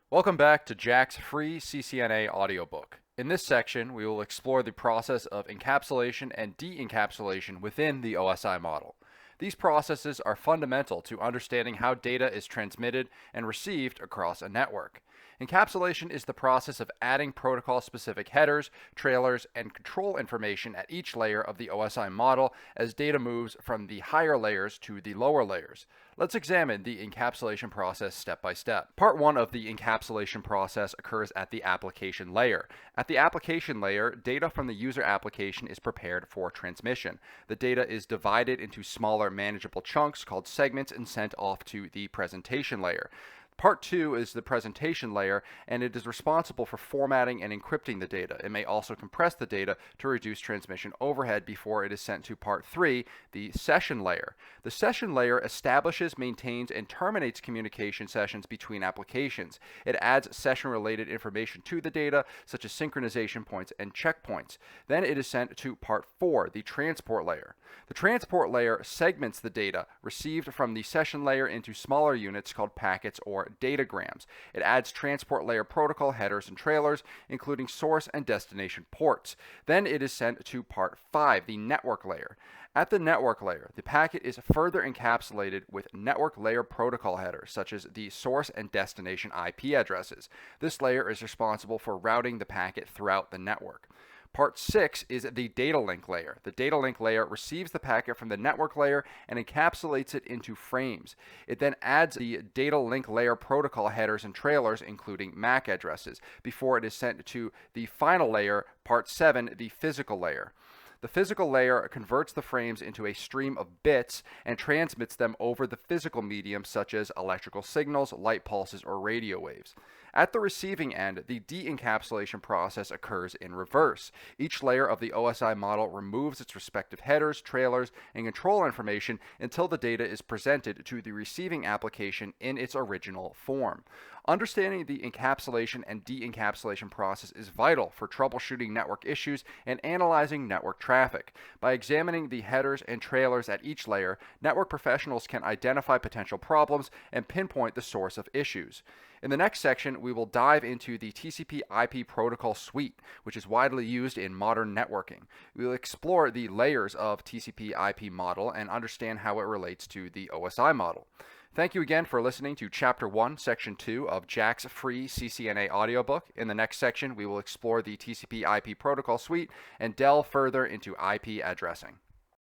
Welcome back to Jack's free CCNA audiobook. In this section, we will explore the process of encapsulation and de-encapsulation within the OSI model. These processes are fundamental to understanding how data is transmitted and received across a network. Encapsulation is the process of adding protocol-specific headers, trailers, and control information at each layer of the OSI model as data moves from the higher layers to the lower layers. Let's examine the encapsulation process step by step. Part 1 of the encapsulation process occurs at the application layer. At the application layer, data from the user application is prepared for transmission. The data is divided into smaller manageable chunks called segments and sent off to the presentation layer. Part 2 is the presentation layer, and it is responsible for formatting and encrypting the data. It may also compress the data to reduce transmission overhead before it is sent to Part 3, the session layer. The session layer establishes, maintains, and terminates communication sessions between applications. It adds session-related information to the data, such as synchronization points and checkpoints. Then it is sent to Part 4, the transport layer. The transport layer segments the data received from the session layer into smaller units called packets or datagrams. It adds transport layer protocol headers and trailers, including source and destination ports. Then it is sent to Part 5, the network layer. At the network layer, the packet is further encapsulated with network layer protocol headers, such as the source and destination IP addresses. This layer is responsible for routing the packet throughout the network. Part 6 is the data link layer. The data link layer receives the packet from the network layer and encapsulates it into frames. It then adds the data link layer protocol headers and trailers, including MAC addresses, before it is sent to the final layer, Part 7, the physical layer. The physical layer converts the frames into a stream of bits and transmits them over the physical medium such as electrical signals, light pulses, or radio waves. At the receiving end, the de-encapsulation process occurs in reverse. Each layer of the OSI model removes its respective headers, trailers, and control information until the data is presented to the receiving application in its original form. Understanding the encapsulation and de-encapsulation process is vital for troubleshooting network issues and analyzing network traffic. By examining the headers and trailers at each layer, network professionals can identify potential problems and pinpoint the source of issues. In the next section, we will dive into the TCP/IP protocol suite, which is widely used in modern networking. We will explore the layers of TCP/IP model and understand how it relates to the OSI model. Thank you again for listening to Chapter 1, Section 2 of Jack's free CCNA audiobook. In the next section, we will explore the TCP/IP protocol suite and delve further into IP addressing.